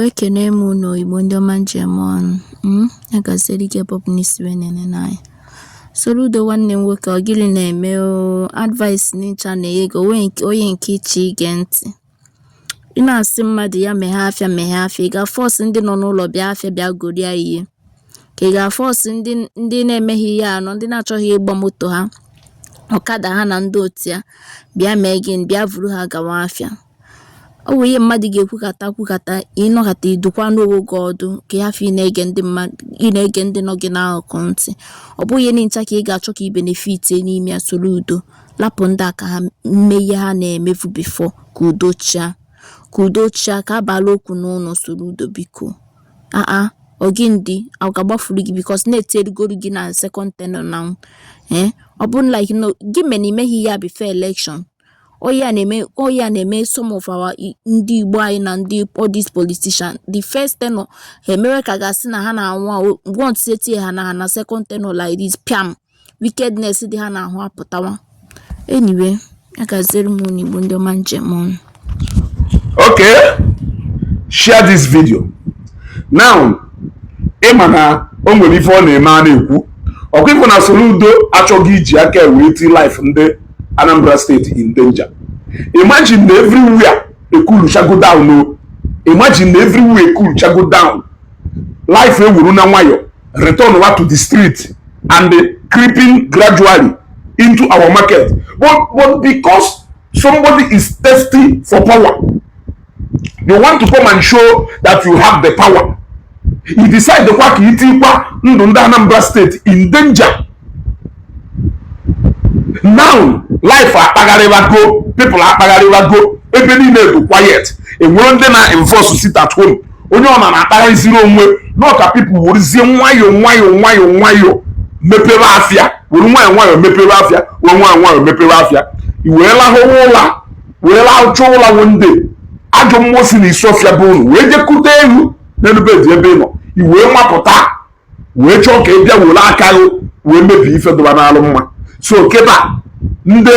ekene m unu Igbo ndị ọma njem ọnụ. Ya gaziri ike pọpụ n'isi wenene n'anya. Soludo nwanne m nwoke ọ gịnị na-eme advice n'ịcha na ego onye nke iche ige ntị. Ị na-asị mmadụ ya meghe afịa ị ga-force ndị nọ n'ụlọ bịa afịa bịa goria ihe. Ka ị ga-force ndị na-emeghị ihe anọ, ndị na-achọghị ịgba moto ha, ọkada ha na ndị otu ya bịa mee gịnị bịa vuru ha gawa afịa. Ọ bụ ihe mmadụ ga-ekwukata ịnọkata idukwa n'ogo gị ọdụ ka ya fi na-ege ndị mmadụ na-ege ndị nọ gị n'akụkụ ntị. Ọ bụ ihe n'incha ka ị ga-achọ ka i benefit n'ime ya. Soludo lapụ ndị aka ha mme ihe ha na-emefu before ka udo chia ka abala okwu n'ụlọ. Soludo biko ogindi ọ ga-agbafuru gị because na-eterigoro gị na second tenor now. Ọ bụrụ like no gị men imeghị ya before election. Oya na-eme some of our ndị Igbo anyị na ndị all these politicians the first tenor emere ka gasị na ha na-anwa want to ha na second tenor like this piam wickedness dị ha na-ahụ apụtawa. Anyway, ya gaziri m unu Igbo ndị ọma njem ọnụ. Okay, share this video now. Ịma na o nwere ife ọ na-eme a na-ekwu ọkwa na Soludo achọghị iji aka wee ti life ndị Anambra State in danger. Imagine everywhere a cool go down. No, imagine everywhere a cool go down. Life will na wayo return over to the street and creeping gradually into our market. But because somebody is thirsty for power, you want to come and show that you have the power. You decide the kwaki itikwa ndụ Anambra State in danger. Now life go, people go, ebe niile do quiet. E nwere ndị na enforce sit at home. Onye ọ na-akpagharị ziri onwe no ka people worizie nwayọ mepere afịa, wuru nwayọ mepere afịa, wuru nwayọ mepere afịa. Iweela hụ ụla, weela achọ ụla wonde. Ajọ mmụọ si n'Isofia bụ unu, wee jekute elu n'elube dị ebe nọ. Iwe mapụta, wee chọọ ka ị bịa were aka wee mebi ife dọba n'alụ mma. So keba ndị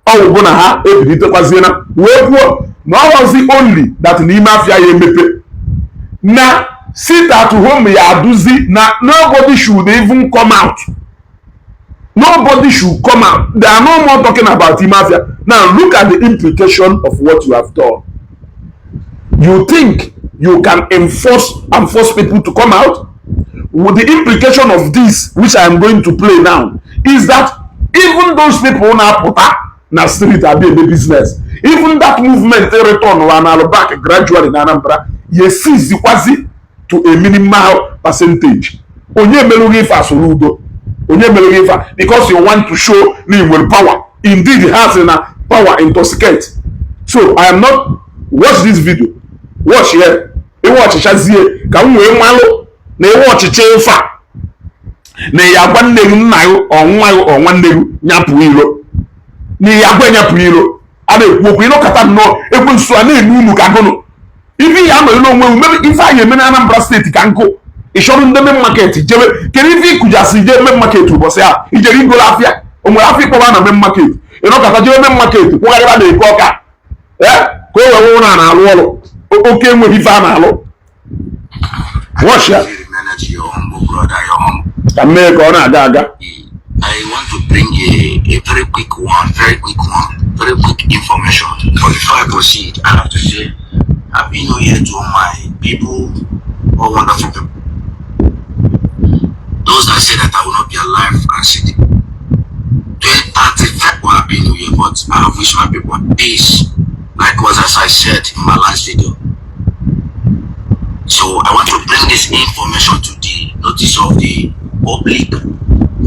ọwụbụ na ha ebilitekwaziena wee kwuo na ọwazi only that n'ime afịa ya emepe na sit at home ya aduzi na nobody should even come out. Nobody should come out. They are no more talking about ime afịa. Now look at the implication of what you have done. You think you can force people to come out? With the implication of this, which I am going to play now, is that even those people na street are doing the business. Even that movement return back gradually in Anambra, you see quasi to a minimal percentage. Onye melugi fa Soludo. Onye melugi fa because you want to show your power. Indeed, it has a power intoxicate. So I am not watch this video. Watch here. Watch shazie ka we malo na watch chefa. Na ya gwa nne gị nna gị ọnwa gị ọnwa nne gị nyapụ iro na ya gwa nyapụ iro a na-ekwu okwu ịnọkọta nnọọ ekwensu a na-enu unu ka gụnụ ife ya nọ n'onwe unu ife anyị eme na Anambra State ka nkụ ịchọrọ ndị main market jebe kedu ife ikujasi je main market ụbọchị a ijere igolo afịa o nwere afịa ịkpọba na main market ịnọkọta jebe main market kwụgharịba na eke ọka ka o wee nwụrụ na-alụ ọrụ oke enweghị ife a na-alụ watch ya. I want to bring a very quick information. But before I proceed, I have to say Happy New Year to all my people, all wonderful people. Those that say that I will not be alive can see it. 2035 will Happy New Year, but I wish my people peace, like was as I said in my last video. So I want to bring this information to the notice of the public,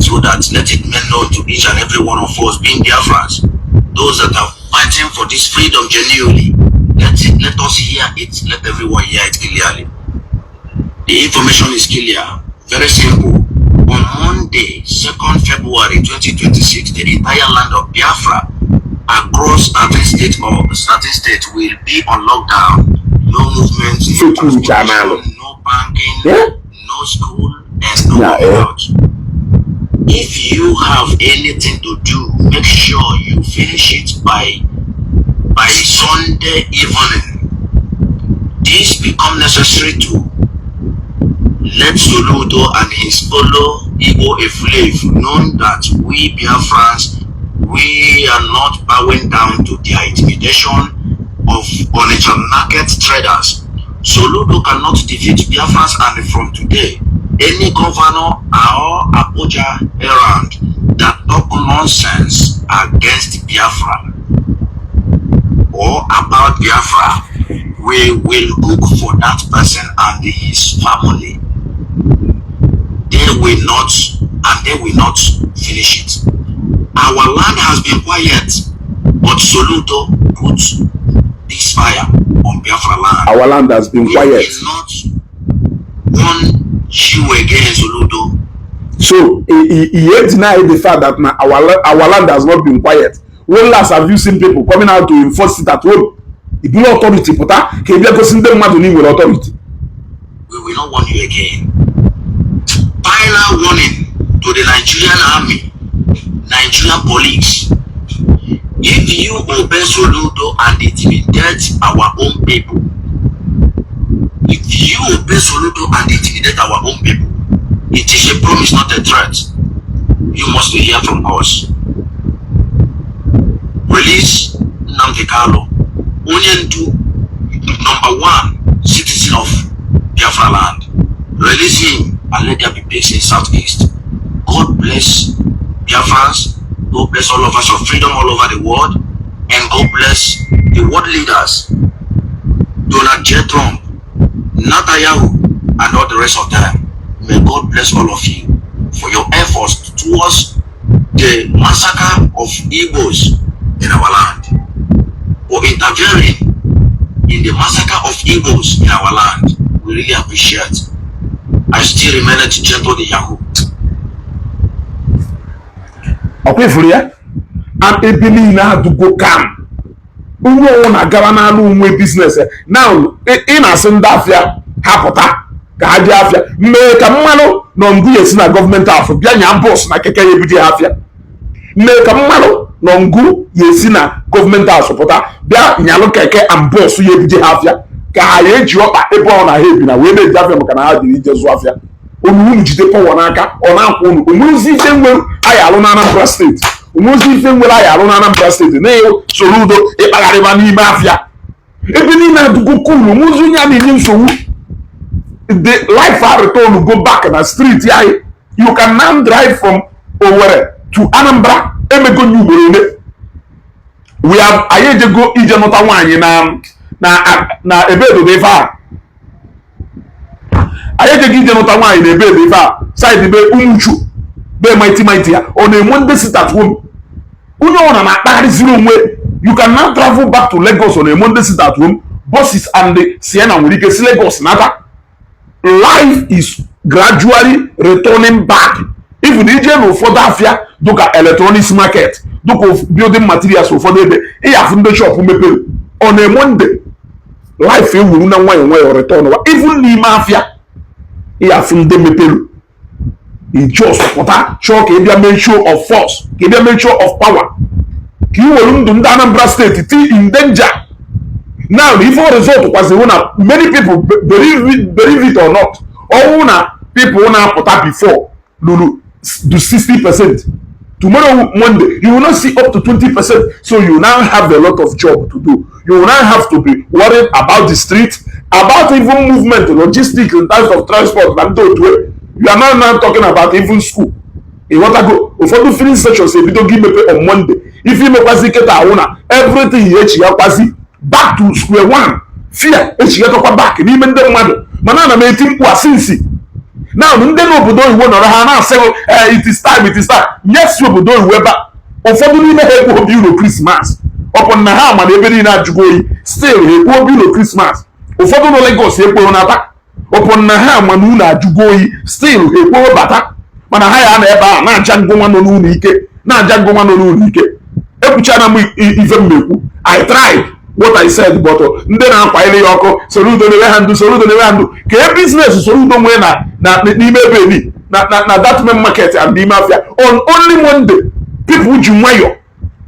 so that let it be known to each and every one of us, being Biafrans, those that are fighting for this freedom genuinely. Let us hear it. Let everyone hear it clearly. The information is clear, very simple. On Monday, 2nd February 2026, the entire land of Biafra across certain states will be on lockdown. No movement, no transportation, no banking, no school, and no out. If you have anything to do, make sure you finish it by Sunday evening. this become necessary to let Soludo and his fellow Igbo Efulef know that we Biafrans, we are not bowing down to their intimidation of Onitsha market traders. Soludo cannot defeat Biafrans, and from today, any governor or Abuja errand that talk nonsense against Biafra or about Biafra, we will look for that person and his family. They will not finish it. Our land has been quiet, but Soludo put this fire on Biafra land. Our land has been quiet. We will not want you again, Soludo. So he denied the fact that our land has not been quiet. When last have you seen people coming out to enforce it at home? If you authority, authority. We will not want you again. Final warning to the Nigerian army, Nigerian police. If you obey Soludo and intimidate our own people, if you obey Soludo and intimidate our own people, it is a promise, not a threat. You must hear from us. Release Nnamdi Kanu, Onyendu, #1 citizen of Biafra land. Release him and let there be peace in Southeast. God bless Biafrans. God bless all of us of freedom all over the world. And God bless the world leaders, Donald J. Trump, Netanyahu, and all the rest of them. May God bless all of you for your efforts towards the massacre of Igbos in our land, for interfering in the massacre of Igbos in our land. We really appreciate. I still remain at Gentle the Yahoo. Okay, for you, and a billionaire to go calm. Who own a governor business now in a Sundafia, Hapota, Kajafia, make a malo, non good as in a government of Bianya boss, like a Kayabia. Make a malo, non good, yes, in a government house supporter, Bia, Yalokeke, and boss, you have. Kaye Jopa Ebon a Hebina, we made Javia Canada, the Wafia. Umuji de Powanaka, or Uncle Umuzi Fenwell, I alone Anambra State. Umuzi Fenwell, I alone Anambra State. Neo, Soludo, Epagarevani Mafia. Ebinina to go cool, Muzunya in so the life I return to go back in the street. You can now drive from Owerri to Anambra, Emego New. We have Ayego Ijanota Wine na ebedo dey far ayeke gi jenota wan in ebedo dey far side be umuchu be mighty on a Monday sit at home unyo ona na akpari zero nwe. You can now travel back to Lagos on a Monday sit at home. Buses and the Siena Wurike see Lagos nada. Life is gradually returning back. If the region of Fodafia look at electronics market, look of building materials for the e shop on a Monday. Life will not want return. Even the mafia, he have from them pelu. He just what a shock. He be a show of force. He be a show of power. He will do Anambra State in danger. Now, the result was the one. Many people believe it or not. All people wanna put up before Lulu do 60%. Tomorrow Monday, you will not see up to 20%. So you now have a lot of job to do. You will now have to be worried about the street, about even movement, logistics in terms of transport. You are now talking about even school. You want to go for the filling sessions. If you don't give me pay on Monday, if you make everything you back to square one. Fear, back. Even the mother, manana may think was since. Now, when they know Budo, you want to say, it is time. Yes, you Budo, Weber. Unfortunately, they will be Christmas. Upon Naham and every night to go, still, he will be Christmas. Unfortunately, Lagos, he will not back. Upon Naham and Nuna to go, still, he will back. Manahaya never, not Jangoman on Unike, not Jangoman on Unike. Every channel even me. I tried. What I said, but then I'm finally Yoko, Soludo never handle, Soludo never handle. Can business Soludo Wena, not baby, not that man market and the mafia. On only Monday, people would you mayo.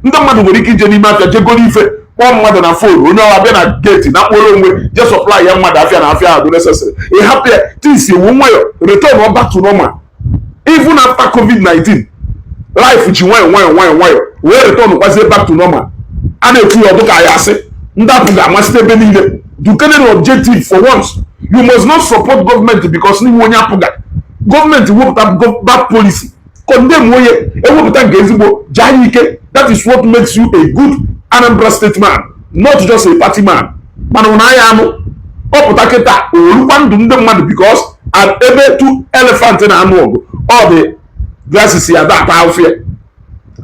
No matter what you can Mafia, Jagolife, kpọọ mmadụ na phone onye ọwa bịa na gate na mkpụrụ onwe je supply ya mmadụ afịa na afịa adụ necessary ị hapụ ya things ewu nwayọ return back to normal even after COVID-19 life ji nwayọ wee return kwazie back to normal a na-ekwu ya ọdụ ka ya asị ndị apụ ga-amasị ebe niile dukening objective for once you must not support government because n'iwu onye apụga gọọmenti wepụta bad policy condemn onye ewepụta nke ezigbo jaa ike that is what makes you a good Anambra state man not just a party man mana ụna anya anụ ọpụta kịta orukwa ndụ ndị mmadụ because ebe tu elephant na anụ ọgụ ọ dị glasses ya data afịa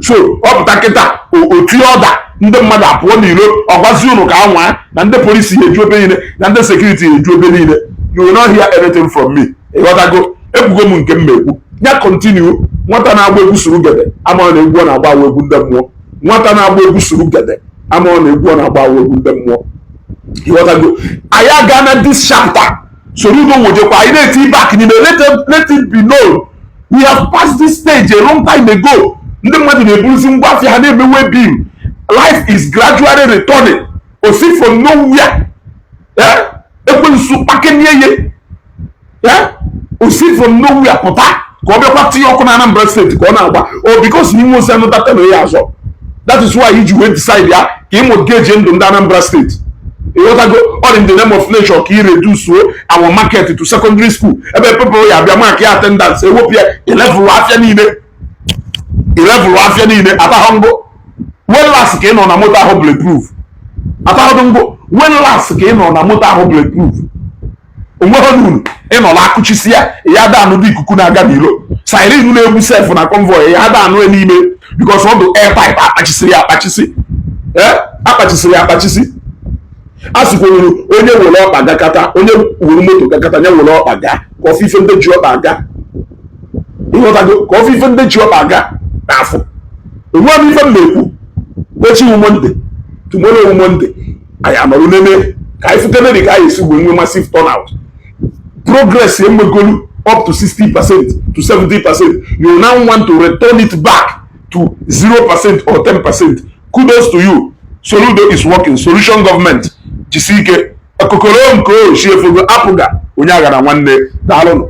so ọpụta kịta otu ọda ndị mmadụ apụọ n'iro ọgwazi unu ka anwa na ndị polisi eju ebe niile na ndị sekuriti eju ebe niile you will not hear anything from me ịghọtago ekwugo m nke m ekwu ya continue nwata na-agba egwu suru gede ama ọ na-egwu ọ na-agba egwu ndị mmụọ nwata na-agba egwu suru gede ama ọ na-egwu ọ na-agba egwu ndị mmụọ ịghọtago anyị aga na this chapter Soludo wojekwa anyị na-eti back n'ime let it be known we have passed this stage a long time ago ndị mmadụ na-eburuzi ngwa afịa ha na-emewe bim life is gradually returning osi from nowhere ekwensu kpakenye ye osi from nowhere pụta ka ọ bịakwa tinye ọkụ na Anambra steeti ka ọ na-agba o because n'ime osi anụ data na ya azọ that is why iji wee decide ya ka ịmụ geji ndụ ndị Anambra steeti ịghọtago all in the name of nation ka ị reduce our market to secondary school ebe people ya abịa mark ya attendance ewepụ ya level afịa niile atahụ ngụ when last ka ị nọ na moto ahụ bulletproof atahụ ngụ when last ka ị nọ na moto ahụ bulletproof onweghị n'unu ị nọ na akụchisi ya ya da anụ dị ikuku na-aga n'ilo siren na-egbu sef na convoy ya da anụ n'ime because ọ bụ airpipe akpachisiri ya akpachisi a sịkwuru onye were ọkpa gakata onye were moto gakata ya were ọkpa ga ka ofife ndị ji ọkpa aga ịghọtago ka ofife ndị ji ọkpa aga n'afọ onweghị ife m na-ekwu echi Monde tomorrow Monde anyị anọrụ n'eme ka anyị futeneri ka anyị esi wee nwee massive turnout progress emegolu up to 60% to 70%. You now want to return it back to 0% or 10%. Kudos to you. Soludo is working. Solution government. Jisike. Okokoro nko, Shefogo Apuga. Onyaga na nwanne. Daalụ.